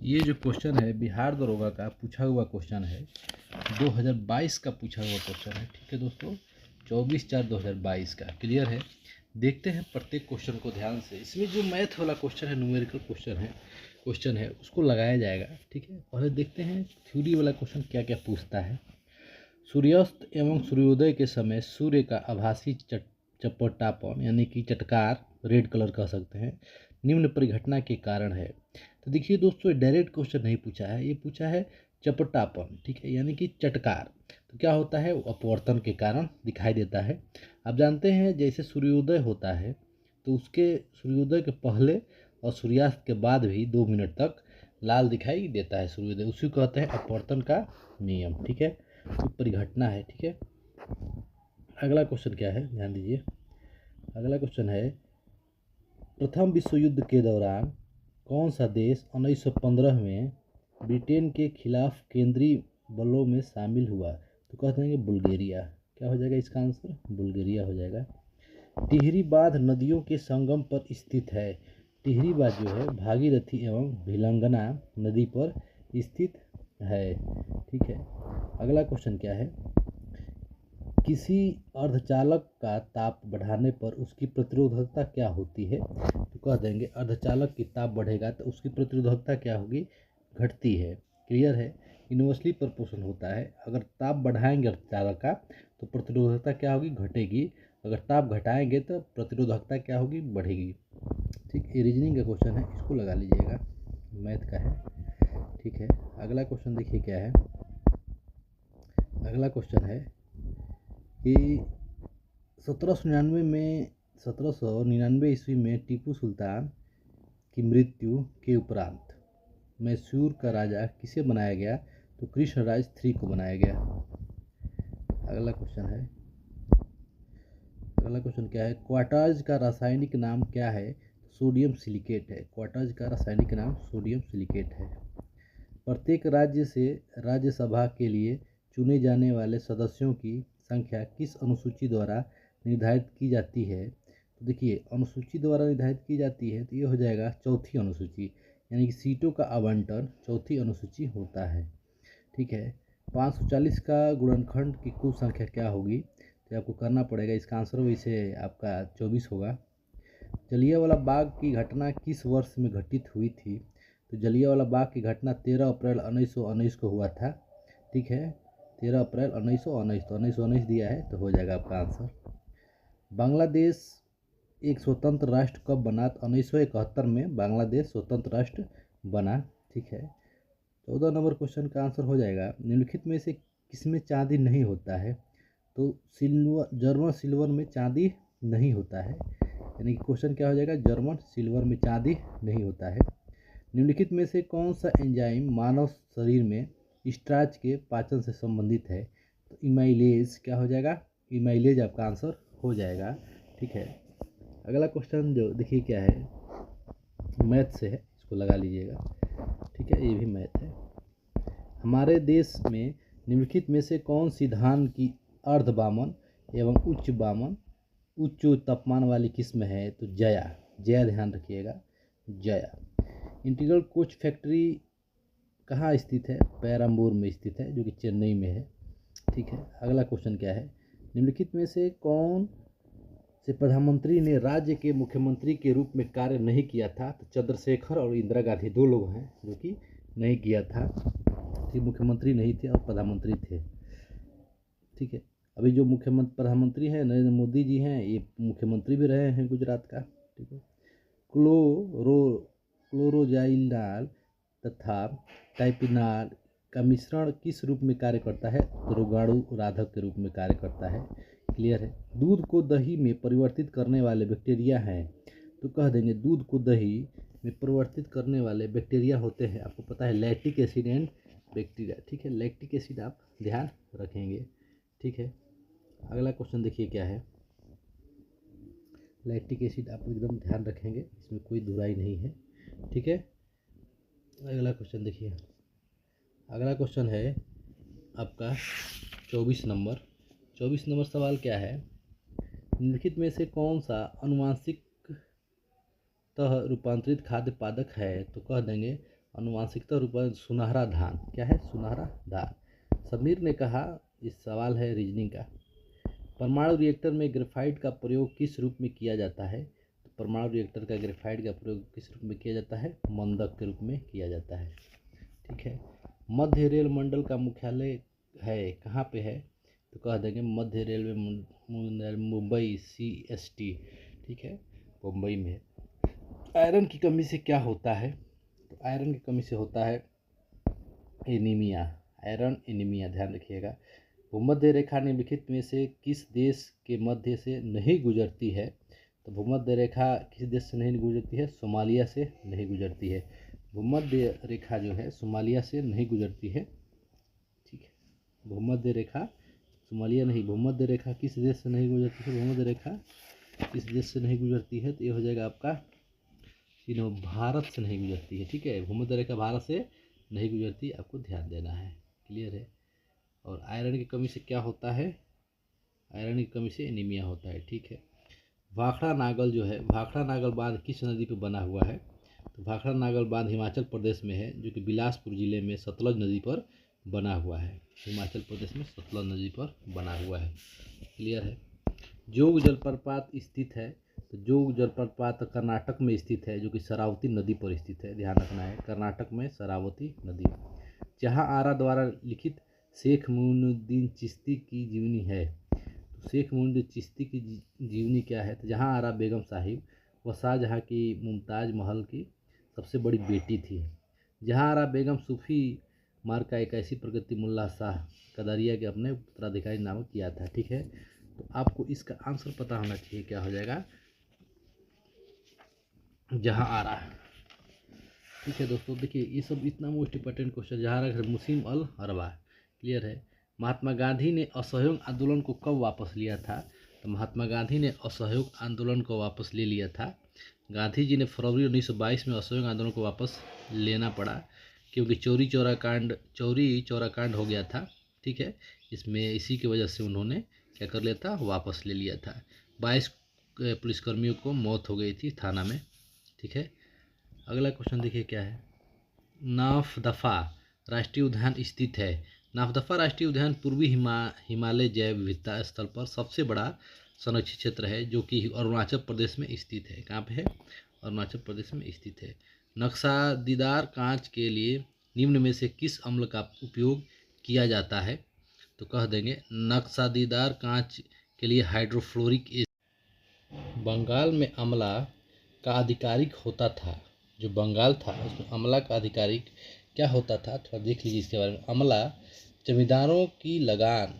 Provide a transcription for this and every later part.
ये जो क्वेश्चन है बिहार दरोगा का पूछा हुआ क्वेश्चन है, 2022 का पूछा हुआ क्वेश्चन है। ठीक है दोस्तों, 24/4/2022 का क्लियर है। देखते हैं प्रत्येक क्वेश्चन को ध्यान से। इसमें जो मैथ वाला क्वेश्चन है, न्यूमेरिकल क्वेश्चन है उसको लगाया जाएगा। ठीक है, पहले देखते हैं थ्योरी वाला क्वेश्चन क्या क्या पूछता है। सूर्यास्त एवं सूर्योदय के समय सूर्य का आभासी चपटापन यानी कि चटकार, रेड कलर कह सकते हैं, निम्न परिघटना के कारण है। तो देखिए दोस्तों, डायरेक्ट क्वेश्चन नहीं पूछा है, ये पूछा है चपटापन। ठीक है, यानी कि चटकार। तो क्या होता है, अपवर्तन के कारण दिखाई देता है। आप जानते हैं जैसे सूर्योदय होता है तो उसके सूर्योदय के पहले और सूर्यास्त के बाद भी 2 मिनट तक लाल दिखाई देता है सूर्योदय, उसी को कहते हैं अपवर्तन का नियम। ठीक है, तो परिघटना है। ठीक है, अगला क्वेश्चन क्या है, ध्यान दीजिए। अगला क्वेश्चन है, प्रथम विश्व युद्ध के दौरान कौन सा देश 1915 में ब्रिटेन के खिलाफ केंद्रीय बलों में शामिल हुआ। तो कहते हैं कि बुल्गारिया। क्या हो जाएगा इसका आंसर, बुल्गारिया हो जाएगा। टिहरी बांध नदियों के संगम पर स्थित है। टिहरी बांध जो है भागीरथी एवं भिलंगना नदी पर स्थित है। ठीक है, अगला क्वेश्चन क्या है, किसी अर्धचालक का ताप बढ़ाने पर उसकी प्रतिरोधकता क्या होती है। तो कह देंगे अर्धचालक की ताप बढ़ेगा तो उसकी प्रतिरोधकता क्या होगी, घटती है। क्लियर है, इन्वर्सली प्रोपोर्शनल होता है। अगर ताप बढ़ाएंगे अर्धचालक का तो प्रतिरोधकता क्या होगी, घटेगी। अगर ताप घटाएंगे तो प्रतिरोधकता क्या होगी, बढ़ेगी। ठीक, ये रीजनिंग का क्वेश्चन है, इसको लगा लीजिएगा, मैथ का है। ठीक है, अगला क्वेश्चन देखिए क्या है। अगला क्वेश्चन है कि 1799 ईस्वी में टीपू सुल्तान की मृत्यु के उपरांत मैसूर का राजा किसे बनाया गया। तो कृष्णराज 3 को बनाया गया। अगला क्वेश्चन है, अगला क्वेश्चन क्या है, क्वार्टाज का रासायनिक नाम क्या है। सोडियम सिलिकेट है। क्वार्टाज का रासायनिक नाम सोडियम सिलिकेट है। प्रत्येक राज्य से राज्यसभा के लिए चुने जाने वाले सदस्यों की संख्या किस अनुसूची द्वारा निर्धारित की जाती है। तो देखिए, अनुसूची द्वारा निर्धारित की जाती है तो ये हो जाएगा चौथी अनुसूची, यानी कि सीटों का आवंटन चौथी अनुसूची होता है। ठीक है, 540 का गुणनखंड की कुल संख्या क्या होगी, तो आपको करना पड़ेगा। इसका आंसर वैसे आपका 24 होगा। जलियांवाला बाग की घटना किस वर्ष में घटित हुई थी। तो जलियांवाला बाग की घटना 13 अप्रैल 1919 को हुआ था। ठीक है, 13 अप्रैल 1919, तो 1919 दिया है तो हो जाएगा आपका आंसर। बांग्लादेश एक स्वतंत्र राष्ट्र कब बना। तो 1971 में बांग्लादेश स्वतंत्र राष्ट्र बना। ठीक है, 14 नंबर क्वेश्चन का आंसर हो जाएगा, निम्नलिखित में से किसमें चांदी नहीं होता है। तो सिल्वर, जर्मन सिल्वर में चांदी नहीं होता है, यानी कि क्वेश्चन क्या हो जाएगा, जर्मन सिल्वर में चांदी नहीं होता है। निम्नलिखित में से कौन सा एंजाइम मानव शरीर में स्टार्च के पाचन से संबंधित है। तो इमाइलेज क्या हो जाएगा, इमाइलेज आपका आंसर हो जाएगा। ठीक है, अगला क्वेश्चन जो देखिए क्या है, मैथ से है, इसको लगा लीजिएगा। ठीक है, ये भी मैथ है। हमारे देश में निम्नलिखित में से कौन सी धान की अर्ध बामन एवं उच्च तापमान वाली किस्म है। तो जया, जया ध्यान रखिएगा, जया। इंटीग्रल कोच फैक्ट्री कहाँ स्थित है, पेरम्बूर में स्थित है, जो कि चेन्नई में है। ठीक है, अगला क्वेश्चन क्या है, निम्नलिखित में से कौन से प्रधानमंत्री ने राज्य के मुख्यमंत्री के रूप में कार्य नहीं किया था। तो चंद्रशेखर और इंदिरा गांधी 2 लोग हैं जो कि नहीं किया था। ठीक, मुख्यमंत्री नहीं थे और प्रधानमंत्री थे। ठीक है, अभी जो प्रधानमंत्री हैं नरेंद्र मोदी जी हैं, ये मुख्यमंत्री भी रहे हैं गुजरात का। ठीक है, क्लोरोजाइनाल तथा टाइपिनाल का मिश्रण किस रूप में कार्य करता है। तो रोगाणु राधक के रूप में कार्य करता है। क्लियर है, दूध को दही में परिवर्तित करने वाले बैक्टीरिया हैं। तो कह देंगे दूध को दही में परिवर्तित करने वाले बैक्टीरिया होते हैं, आपको पता है, लैक्टिक एसिड एंड बैक्टीरिया। ठीक है, लैक्टिक एसिड आप ध्यान रखेंगे। ठीक है, अगला क्वेश्चन देखिए क्या है, लैक्टिक एसिड आप एकदम ध्यान रखेंगे, इसमें कोई दुराई नहीं है। ठीक है, अगला क्वेश्चन देखिए। अगला क्वेश्चन है आपका 24 नंबर सवाल क्या है, निम्नलिखित में से कौन सा अनुवांशिक रूपांतरित खाद्य पादप है। तो कह देंगे अनुवांशिकता रूपांतरण सुनहरा धान क्या है? सुनहरा धान। समीर ने कहा, इस सवाल है रीजनिंग का, परमाणु रिएक्टर में ग्रेफाइट का प्रयोग किस रूप में किया जाता है? तो परमाणु रिएक्टर का ग्रेफाइट का प्रयोग किस रूप में किया जाता है? मंदक के रूप में किया जाता है। ठीक है। मध्य रेल मंडल का मुख्यालय है कहाँ पे है? तो कह देंगे मध्य रेलवे मुंबई CST। ठीक है, मुंबई में है। आयरन की कमी से क्या होता है? तो आयरन की कमी से होता है एनीमिया, आयरन एनीमिया, ध्यान रखिएगा। भूमध्य रेखा निम्नलिखित में से किस देश के मध्य से नहीं गुजरती है? तो भूमध्य रेखा किस देश से नहीं गुजरती है? सोमालिया से नहीं गुजरती है। भूमध्य रेखा जो है सोमालिया से नहीं गुजरती है। ठीक है, भूमध्य रेखा सोमालिया नहीं, भूमध्य रेखा किस देश से नहीं गुजरती है? भूमध्य रेखा किस देश से नहीं गुजरती है? तो ये हो जाएगा आपका भारत से नहीं गुजरती है। ठीक है, भूमध्य रेखा भारत से नहीं गुजरती, आपको ध्यान देना है। क्लियर है। और आयरन की कमी से क्या होता है? आयरन की कमी से एनीमिया होता है। ठीक है। भाखड़ा नागल जो है, भाखड़ा नागल बांध किस नदी पर बना हुआ है? तो भाखड़ा नागल बांध हिमाचल प्रदेश में है, जो कि बिलासपुर जिले में सतलज नदी पर बना हुआ है। हिमाचल प्रदेश में सतलज नदी पर बना हुआ है। क्लियर है। जोग जलप्रपात स्थित है, तो जोग जलप्रपात कर्नाटक में स्थित है, जो कि शरावती नदी पर स्थित है, ध्यान रखना है, कर्नाटक में शरावती नदी। जहाँ आरा द्वारा लिखित शेख मोइनुद्दीन चिश्ती की जीवनी है, तो शेख मोइनुद्दीन चिश्ती की जीवनी क्या है? तो जहाँ आरा बेगम साहिब वह शाहजहाँ की मुमताज़ महल की सबसे बड़ी बेटी थी। जहाँ आरा बेगम सूफी मार्ग का एक ऐसी प्रगति मुल्ला शाह कदरिया के अपने उत्तराधिकारी नामक किया था। ठीक है, तो आपको इसका आंसर पता होना चाहिए, क्या हो जाएगा? जहाँ आरा। ठीक है दोस्तों, देखिए ये सब इतना मोस्ट इंपॉर्टेंट क्वेश्चन। जहाँ आरा मुसीम अल अरबा। क्लियर है। महात्मा गांधी ने असहयोग आंदोलन को कब वापस लिया था? तो महात्मा गांधी ने असहयोग आंदोलन को वापस ले लिया था। गांधी जी ने फरवरी 1922 में असहयोग आंदोलन को वापस लेना पड़ा, क्योंकि चौरी चौरा कांड हो गया था। ठीक है, इसमें इसी की वजह से उन्होंने क्या कर लिया था? वापस ले लिया था। 22 पुलिसकर्मियों को मौत हो गई थी थाना में। ठीक है। अगला क्वेश्चन देखिए क्या है। नाफदफा राष्ट्रीय उद्यान स्थित है। नाफदफा राष्ट्रीय उद्यान पूर्वी हिमालय जैव विविधता स्थल पर सबसे बड़ा संरक्षित क्षेत्र है, जो कि अरुणाचल प्रदेश में स्थित है। कहाँ पे है? अरुणाचल प्रदेश में स्थित है। नक्शादीदार कांच के लिए निम्न में से किस अम्ल का उपयोग किया जाता है? तो कह देंगे नक्शादीदार कांच के लिए हाइड्रोफ्लोरिक एसिड। बंगाल में अमला का आधिकारिक होता था, जो बंगाल था उसमें अमला का आधिकारिक क्या होता था? थोड़ा देख लीजिए इसके बारे में। अमला जमींदारों की लगान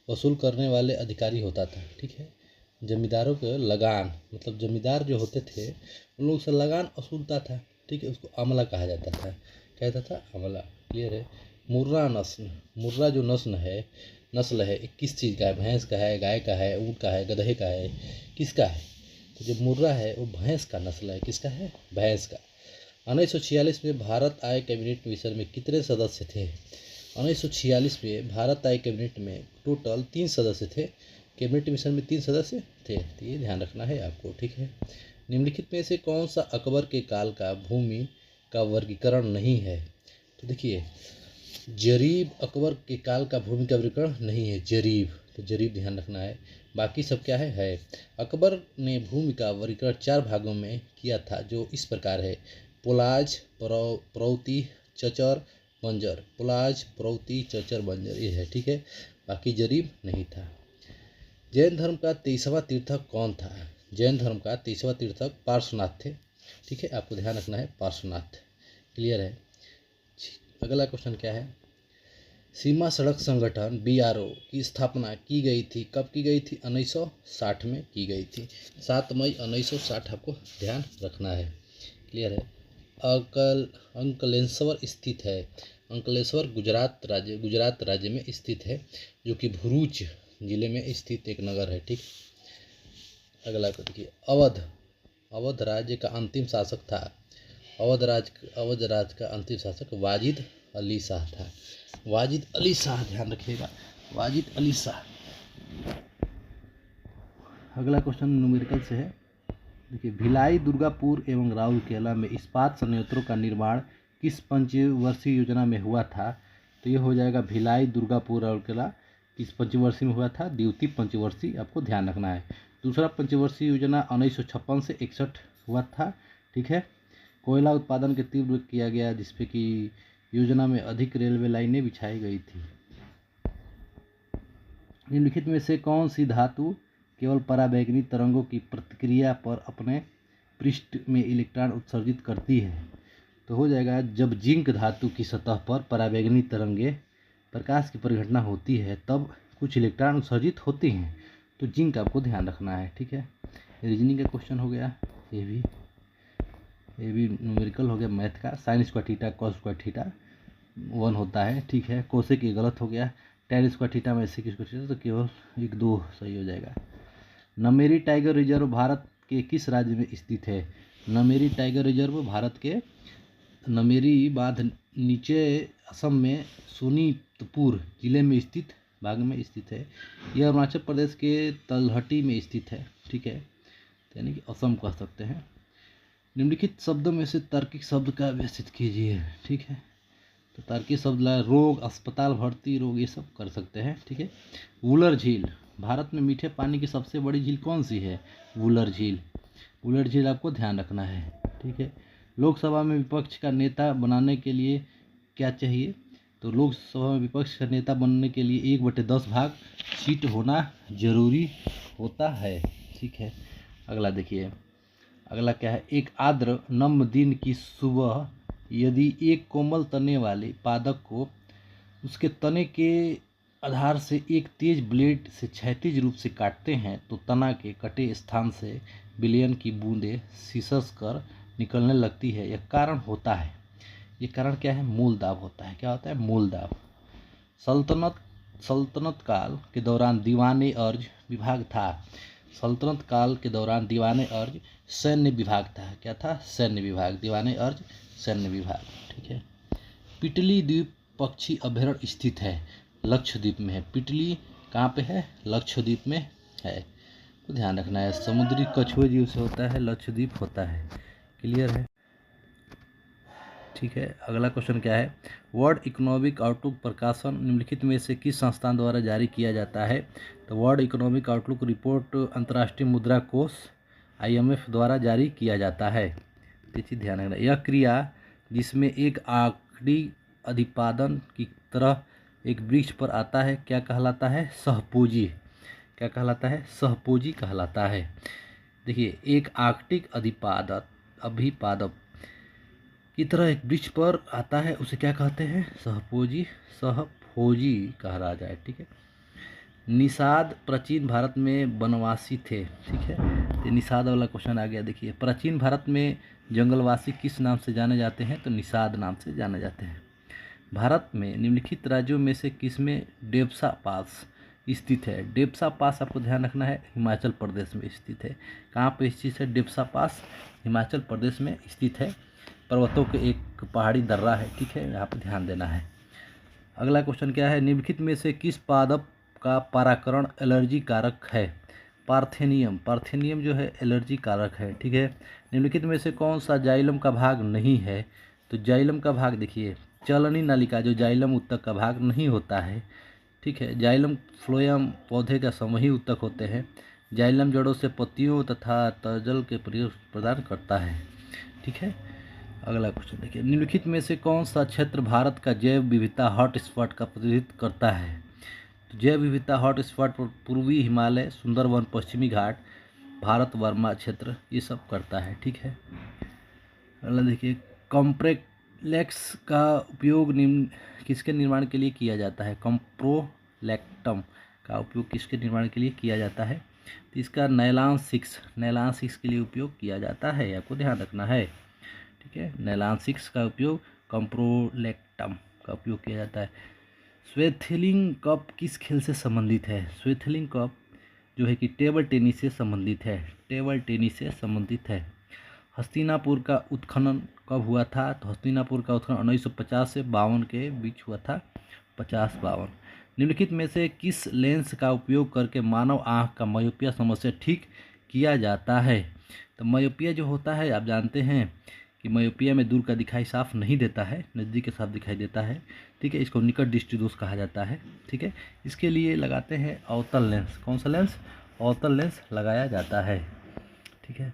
वसूल करने वाले अधिकारी होता था। ठीक है, जमींदारों के लगान, मतलब जमींदार जो होते थे उन लोग से लगान वसूलता था। ठीक है, उसको अमला कहा जाता था। कहता था अमला। क्लियर है। मुर्रा नस्ल, मुर्रा जो नस्ल है किस चीज़ का है? भैंस का है, गाय का है, ऊँट का है, गधे का है, किसका है? तो जो मुर्रा है वो भैंस का नस्ल है। किसका है? भैंस का। 1946 में भारत आए कैबिनेट मिशन में कितने सदस्य थे? 1946 में भारत आए कैबिनेट में टोटल 3 सदस्य थे। कैबिनेट मिशन में 3 सदस्य थे, तो ये ध्यान रखना है आपको। ठीक है। निम्नलिखित में से कौन सा अकबर के काल का भूमि का वर्गीकरण नहीं है? तो देखिए, जरीब अकबर के काल का भूमि का वर्गीकरण नहीं है, जरीब, तो जरीब ध्यान रखना है। बाकी सब क्या है। अकबर ने भूमि का वर्गीकरण 4 भागों में किया था, जो इस प्रकार है। पोलाज, परौती, चचर, बंजर। पोलाज, परौती, चचर, बंजर, ये है। ठीक है, बाकी जरीब नहीं था। जैन धर्म का 23वां तीर्थक कौन था? जैन धर्म का 23वां तीर्थक पार्श्वनाथ थे। ठीक है, आपको ध्यान रखना है, पार्श्वनाथ। क्लियर है। अगला क्वेश्चन क्या है। सीमा सड़क संगठन BRO की स्थापना की गई थी, कब की गई थी? 1960 में की गई थी। 7 मई 1960 आपको ध्यान रखना है। क्लियर है। अंकलेश्वर स्थित है। अंकलेश्वर गुजरात राज्य में स्थित है, जो कि भरूच जिले में स्थित एक नगर है। ठीक। अगला देखिए। अवध राज्य का अंतिम शासक था। अवध राज का अंतिम शासक वाजिद अली शाह था। वाजिद अली शाह, ध्यान रखिएगा, वाजिद अली शाह। अगला क्वेश्चन न्यूमेरिकल से है। देखिए, भिलाई, दुर्गापुर एवं राउरकेला में इस्पात संयंत्रों का निर्माण किस पंचवर्षीय योजना में हुआ था? तो ये हो जाएगा भिलाई, दुर्गापुर, राउरकेला किस पंचवर्षीय में हुआ था? द्वितीय पंचवर्षीय, आपको ध्यान रखना है। दूसरा पंचवर्षीय योजना 1956 से 61 हुआ था। ठीक है। कोयला उत्पादन के तीव्र किया गया, जिसपे कि योजना में अधिक रेलवे लाइनें बिछाई गई थी। निम्नलिखित में से कौन सी धातु केवल पराबैंगनी तरंगों की प्रतिक्रिया पर अपने पृष्ठ में इलेक्ट्रॉन उत्सर्जित करती है? तो हो जाएगा, जब जिंक धातु की सतह पर पराबैंगनी तरंगे प्रकाश की परिघटना होती है तब कुछ इलेक्ट्रॉन उत्सर्जित होते हैं। तो जिंक आपको ध्यान रखना है। ठीक है। रीजनिंग का क्वेश्चन हो गया, ये भी न्यूमेरिकल हो गया मैथ का। Sine square theta cos square theta 1 होता है। ठीक है। कोसेक ये गलत हो गया। tan स्क्वायर थीटा में सेक स्क्वायर थीटा, तो केवल 1-2 सही हो जाएगा। नमेरी टाइगर रिजर्व भारत के किस राज्य में स्थित है? नमेरी टाइगर रिजर्व भारत के नमेरी बांध नीचे असम में सोनीतपुर जिले में स्थित भाग में स्थित है। यह अरुणाचल प्रदेश के तलहटी में स्थित है। ठीक है। यानी कि असम कह सकते हैं। निम्नलिखित शब्दों में से तार्किक शब्द का व्यवस्थित कीजिए। ठीक है। तो तार्किक शब्द ला रोग, अस्पताल भर्ती, रोग, ये सब कर सकते हैं। ठीक है। वुलर झील, भारत में मीठे पानी की सबसे बड़ी झील कौन सी है? वुलर झील। वुलर झील आपको ध्यान रखना है। ठीक है। लोकसभा में विपक्ष का नेता बनाने के लिए क्या चाहिए? तो लोकसभा में विपक्ष का नेता बनने के लिए 1/10 भाग सीट होना जरूरी होता है। ठीक है। अगला देखिए, अगला क्या है? एक आर्द्र नम दिन की सुबह यदि एक कोमल तने वाले पादप को उसके तने के आधार से एक तेज ब्लेड से क्षैतिज रूप से काटते हैं तो तना के कटे स्थान से विलयन की बूंदें सिसक कर निकलने लगती है। यह कारण होता है। ये कारण क्या है? मूल दाब होता है। क्या होता है? मूल दाब। सल्तनत काल के दौरान दीवाने अर्ज विभाग था। सल्तनत काल के दौरान दीवाने अर्ज सैन्य विभाग था। क्या था? सैन्य विभाग। दीवाने अर्ज सैन्य विभाग। ठीक है। पिटली द्वीप पक्षी अभयारण्य स्थित है? लक्षद्वीप में है। पिटली कहाँ पे है? लक्षद्वीप में है। तो ध्यान रखना है, समुद्री कछुए जीव से होता है, लक्षद्वीप होता है। क्लियर है? ठीक है। अगला क्वेश्चन क्या है? वर्ल्ड इकोनॉमिक आउटलुक प्रकाशन निम्नलिखित में से किस संस्थान द्वारा जारी किया जाता है? तो वर्ल्ड इकोनॉमिक आउटलुक रिपोर्ट अंतर्राष्ट्रीय मुद्रा कोष IMF द्वारा जारी किया जाता है। ये चीज़ ध्यान रखना। यह क्रिया जिसमें एक आंकड़ी अधिपादन की तरह एक वृक्ष पर आता है क्या कहलाता है? सहपूजी। क्या कहलाता है? सहपूजी कहलाता है। देखिए, एक आंकटिक अभिपादक की तरह एक वृक्ष पर आता है, उसे क्या कहते हैं? सहपूजी। सहफोजी कहा जाए। ठीक है। निषाद प्राचीन भारत में वनवासी थे। ठीक है। तो निषाद वाला क्वेश्चन आ गया। देखिए, प्राचीन भारत में जंगलवासी किस नाम से जाने जाते हैं? तो निषाद नाम से जाने जाते हैं। भारत में निम्नलिखित राज्यों में से किसमें डेप्सा पास स्थित है? डेप्सा पास आपको ध्यान रखना है, हिमाचल प्रदेश में स्थित है। कहाँ पे स्थित है डेप्सा पास? हिमाचल प्रदेश में स्थित है। पर्वतों के एक पहाड़ी दर्रा है। ठीक है। यहाँ पे ध्यान देना है। अगला क्वेश्चन क्या है? निम्नलिखित में से किस पादप का परागकण एलर्जी कारक है? पार्थेनियम। पार्थेनियम जो है एलर्जी कारक है। ठीक है। निम्नलिखित में से कौन सा जाइलम का भाग नहीं है? तो जाइलम का भाग देखिए, चलनी नलिका जो जाइलम उत्तक का भाग नहीं होता है। ठीक है। जाइलम फ्लोएम पौधे का समूही उत्तक होते हैं। जाइलम जड़ों से पत्तियों तथा तजल के प्रयोग प्रदान करता है। ठीक है। अगला क्वेश्चन देखिए, निम्नलिखित में से कौन सा क्षेत्र भारत का जैव विविधता हॉटस्पॉट का प्रतिनिधित्व करता है? तो जैव विविधता हॉटस्पॉट पूर्वी हिमालय, सुंदरवन, पश्चिमी घाट, भारत वर्मा क्षेत्र ये सब करता है। ठीक है। अगला देखिए, कॉम्प्रेलेक्स का उपयोग निम्न किसके निर्माण के लिए किया जाता है? कॉम्प्रोलैक्टम का उपयोग किसके निर्माण के लिए किया जाता है? तो इसका नायलॉन 6 के लिए उपयोग किया जाता है। आपको ध्यान रखना है। ठीक है। नायलॉन 6 का उपयोग कॉम्प्रोलैक्टम का उपयोग किया जाता है। स्वेथलिंग कप किस खेल से संबंधित है? स्वेथलिंग कप जो है कि टेबल टेनिस से संबंधित है। टेबल टेनिस से संबंधित है। हस्तिनापुर का उत्खनन कब हुआ था? तो हस्तिनापुर का उत्खनन 1950 से 52 के बीच हुआ था। 50-52। निम्नलिखित में से किस लेंस का उपयोग करके मानव आँख का मायोपिया समस्या ठीक किया जाता है? तो मायोपिया जो होता है आप जानते हैं कि मायोपिया में दूर का दिखाई साफ नहीं देता है, नज़दीक के साफ दिखाई देता है। ठीक है, इसको निकट दृष्टि दोष कहा जाता है। ठीक है, इसके लिए लगाते हैं अवतल लेंस। कौन सा लेंस? अवतल लेंस लगाया जाता है। ठीक है,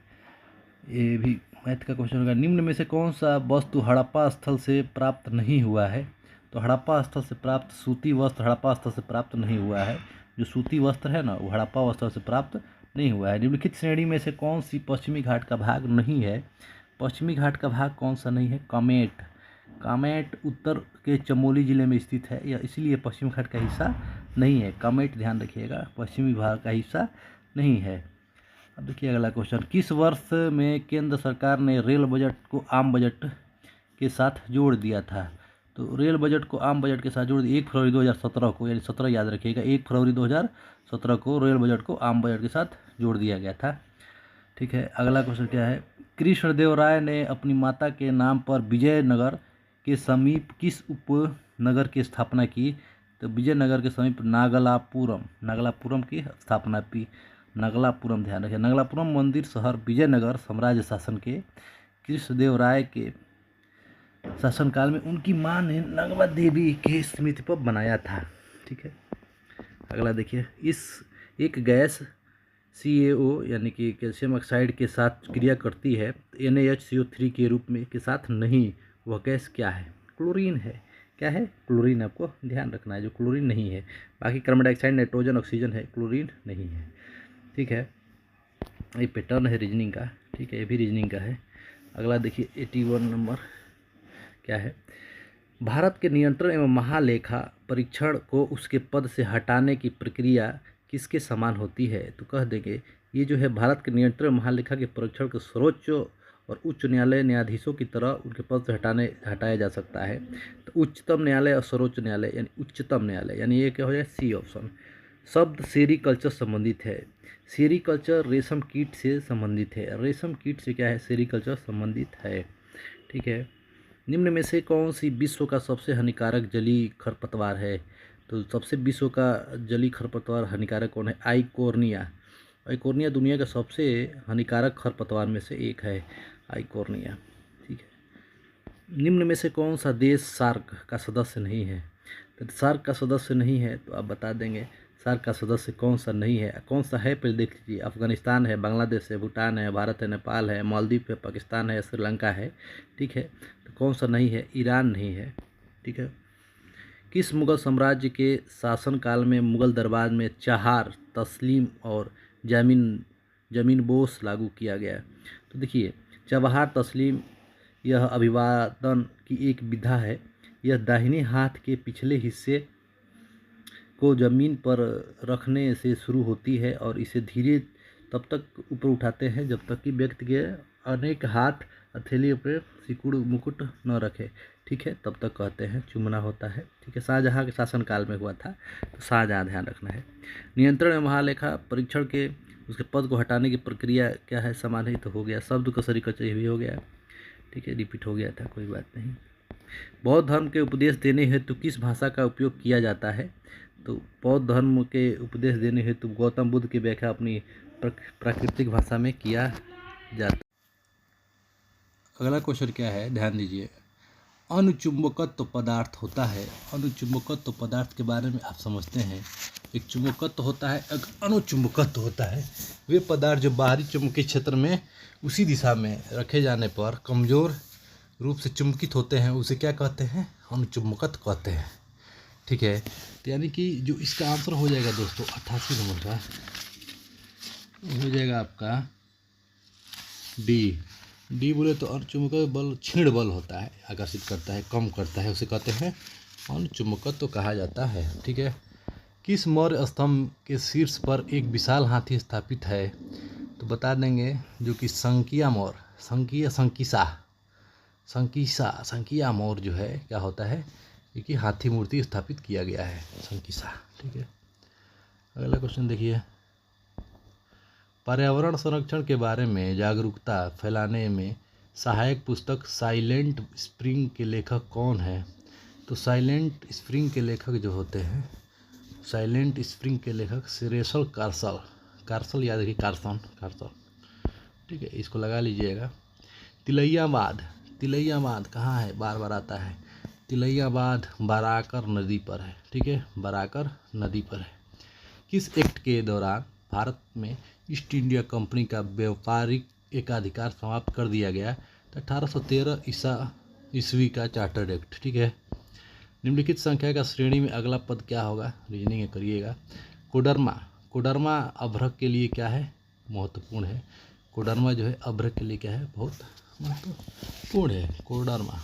ये भी मैथ का क्वेश्चन होगा। निम्न में से कौन सा वस्तु हड़प्पा स्थल से प्राप्त नहीं हुआ है? तो हड़प्पा स्थल से प्राप्त सूती वस्त्र हड़प्पा स्थल से प्राप्त नहीं हुआ है। जो सूती वस्त्र है ना, वो हड़प्पा वस्त्र से प्राप्त नहीं हुआ है। निम्नलिखित श्रेणी में से कौन सी पश्चिमी घाट का भाग नहीं है? पश्चिमी घाट का भाग कौन सा नहीं है? कामेट। कामेट उत्तर के चमोली जिले में स्थित है, या इसलिए पश्चिमी घाट का हिस्सा नहीं है। कामेट ध्यान रखिएगा, पश्चिमी भाग का हिस्सा नहीं है। अब देखिए अगला क्वेश्चन। किस वर्ष में केंद्र सरकार ने रेल बजट को आम बजट के साथ जोड़ दिया था? तो रेल बजट को आम बजट के साथ जोड़ दिया 1 फरवरी 2017 को, यानी 17 याद रखिएगा, 1 फरवरी 2017 को रेल बजट को आम बजट के साथ जोड़ दिया गया था। ठीक है, अगला क्वेश्चन क्या है? कृष्णदेव राय ने अपनी माता के नाम पर विजयनगर के समीप किस उपनगर की स्थापना की? तो विजयनगर के समीप नागलापुरम की स्थापना की। नगलापुरम ध्यान रखिए, नगलापुरम मंदिर शहर विजयनगर साम्राज्य शासन के कृष्णदेव राय के शासनकाल में उनकी मां ने नगवा देवी के स्मृति पर बनाया था। ठीक है, अगला देखिए। एक गैस CaO यानी कि कैल्शियम ऑक्साइड के साथ क्रिया करती है NaHCO3 के रूप में के साथ नहीं, वह गैस क्या है? क्लोरीन है। क्या है? क्लोरीन। आपको ध्यान रखना है, जो क्लोरीन नहीं है। बाकी कार्बन डाइऑक्साइड, नाइट्रोजन, ऑक्सीजन है, क्लोरीन नहीं है। ठीक है, ये पैटर्न है रीजनिंग का। ठीक है, ये भी रीजनिंग का है। अगला देखिए 81 नंबर क्या है? भारत के नियंत्रण एवं महालेखा परीक्षण को उसके पद से हटाने की प्रक्रिया किसके समान होती है? तो कह देंगे ये जो है भारत के नियंत्रण महालेखा के परीक्षण को सर्वोच्च और उच्च न्यायालय न्यायाधीशों की तरह उनके पद से हटाया जा सकता है। तो उच्चतम न्यायालय और सर्वोच्च न्यायालय, यानी उच्चतम न्यायालय, यानी ये क्या हो जाए? C option. शब्द सेरीकल्चर संबंधित है। सेरीकल्चर रेशम कीट से संबंधित है। रेशम कीट से क्या है? सेरीकल्चर संबंधित है। ठीक है, निम्न में से कौन सी विश्व का सबसे हानिकारक जलीय खरपतवार है? तो सबसे विश्व का जलीय खरपतवार हानिकारक कौन है? आइकोर्निया। आइकोर्निया दुनिया का सबसे हानिकारक खरपतवार में से एक है, आइकोर्निया। ठीक है, निम्न में से कौन सा देश सार्क का सदस्य नहीं है? तो सार्क का सदस्य नहीं है, तो आप बता देंगे सार्क का सदस्य कौन सा नहीं है। कौन सा है पहले देख लीजिए। अफगानिस्तान है, बांग्लादेश है, भूटान है, भारत है, नेपाल है, मालदीव है, पाकिस्तान है, श्रीलंका है। ठीक है, तो कौन सा नहीं है? ईरान नहीं है। ठीक है, किस मुगल साम्राज्य के शासनकाल में मुगल दरबार में चहार, तस्लीम और जमीन बोस लागू किया गया? तो देखिए, चबहार तस्लीम यह अभिवादन की एक विधा है। यह दाहिने हाथ के पिछले हिस्से को जमीन पर रखने से शुरू होती है और इसे धीरे तब तक ऊपर उठाते हैं जब तक कि व्यक्ति के अनेक हाथ हथेली पर सिकुड़ मुकुट न रखे। ठीक है, तब तक कहते हैं चुमना होता है। ठीक है, शाहजहाँ के शासनकाल में हुआ था, तो शाहजहाँ ध्यान रखना है। नियंत्रण एवं महालेखा परीक्षण के उसके पद को हटाने की प्रक्रिया क्या है? समान ही तो हो गया। शब्द को सेरीकल्चर ये भी हो गया। ठीक है, रिपीट हो गया था, कोई बात नहीं। बौद्ध धर्म के उपदेश देने हेतु किस भाषा का उपयोग किया जाता है? तो बौद्ध धर्म के उपदेश देने हेतु गौतम बुद्ध की व्याख्या अपनी प्राकृतिक भाषा में किया जाता है। अगला क्वेश्चन क्या है? ध्यान दीजिए। अनुचुंबकत्व पदार्थ होता है। अनुचुंबकत्व पदार्थ के बारे में आप समझते हैं। एक चुंबकत्व होता है, एक अनुचुंबकत्व होता है। वे पदार्थ जो बाहरी चुंबकीय क्षेत्र में उसी दिशा में रखे जाने पर कमजोर रूप से चुंबकित होते हैं, उसे क्या कहते हैं? अनुचुंबकत्व कहते हैं। ठीक है, तो यानी कि जो इसका आंसर हो जाएगा दोस्तों 88 नंबर का हो जाएगा आपका डी बोले तो अनुचुंबकत्व बल क्षीण बल होता है, आकर्षित करता है, कम करता है, उसे कहते हैं अनुचुंबकत्व कहा जाता है। ठीक है, किस मौर्य स्तंभ के शीर्ष पर एक विशाल हाथी स्थापित है? तो बता देंगे जो कि संकिसा मौर्य जो है क्या होता है? कि हाथी मूर्ति स्थापित किया गया है, संकिसा। ठीक है, अगला क्वेश्चन देखिए। पर्यावरण संरक्षण के बारे में जागरूकता फैलाने में सहायक पुस्तक साइलेंट स्प्रिंग के लेखक कौन है? तो साइलेंट स्प्रिंग के लेखक जो होते हैं, साइलेंट स्प्रिंग के लेखक सिरेसल कार्सल याद रखिए, कार्सन ठीक है, इसको लगा लीजिएगा। तिलैया बांध, तिलैया बांध कहाँ है, बार बार आता है। तिलैया बांध बराकर नदी पर है, ठीक है, बराकर नदी पर है। किस एक्ट के दौरान भारत में ईस्ट इंडिया कंपनी का व्यापारिक एकाधिकार समाप्त कर दिया गया? तो 1813 ईस्वी का चार्टर्ड एक्ट, ठीक है। निम्नलिखित संख्या का श्रेणी में अगला पद क्या होगा, रीजनिंग करिएगा। कोडरमा, कोडरमा अभ्रक के लिए क्या है, महत्वपूर्ण है। कोडरमा जो है अभ्रक के लिए क्या है, बहुत महत्वपूर्ण है कोडरमा,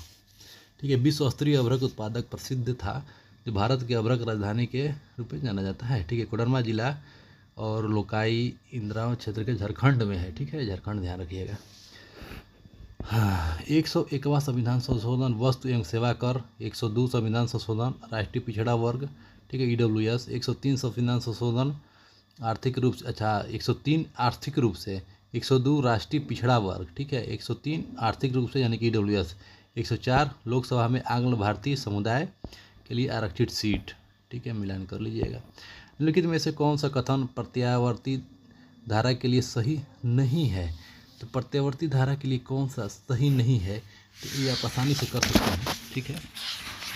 ठीक है। विश्व स्तरीय अभ्रक उत्पादक प्रसिद्ध था, जो भारत के अभ्रक राजधानी के रूप में जाना जाता है, ठीक है। कोडरमा जिला और लोकाई इंद्रावन क्षेत्र के झारखंड में है, ठीक है, झारखंड ध्यान रखिएगा। हाँ, 101वां संविधान संशोधन वस्तु एवं सेवा कर, 102 संविधान संशोधन राष्ट्रीय पिछड़ा वर्ग, ठीक है, EWS, 103 संविधान संशोधन आर्थिक रूप से, अच्छा 103 आर्थिक रूप से, 102 राष्ट्रीय पिछड़ा वर्ग, ठीक है, 103 आर्थिक रूप से यानी कि EWS, 104 लोकसभा में आंग्ल भारतीय समुदाय के लिए आरक्षित सीट, ठीक है, मिलान कर लीजिएगा। निम्नलिखित में से कौन सा कथन प्रत्यावर्ती धारा के लिए सही नहीं है? तो प्रत्यावर्ती धारा के लिए कौन सा सही नहीं है, तो ये आप आसानी से कर सकते हैं, ठीक है।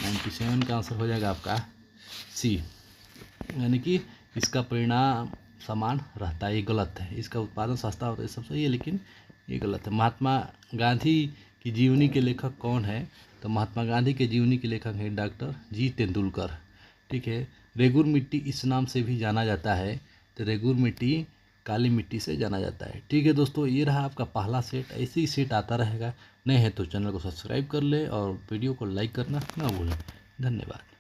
97 का आंसर हो जाएगा आपका सी, यानी कि इसका परिणाम समान रहता है, ये गलत है। इसका उत्पादन सस्ता होता है, सब सही है, लेकिन ये गलत है। महात्मा गांधी की जीवनी के लेखक कौन है? तो महात्मा गांधी के जीवनी के लेखक हैं डॉक्टर जी तेंदुलकर, ठीक है। रेगुर मिट्टी इस नाम से भी जाना जाता है, तो रेगुर मिट्टी काली मिट्टी से जाना जाता है, ठीक है दोस्तों। ये रहा आपका पहला सेट, ऐसे ही सेट आता रहेगा। नए हैं तो चैनल को सब्सक्राइब कर ले और वीडियो को लाइक करना ना भूलें। धन्यवाद।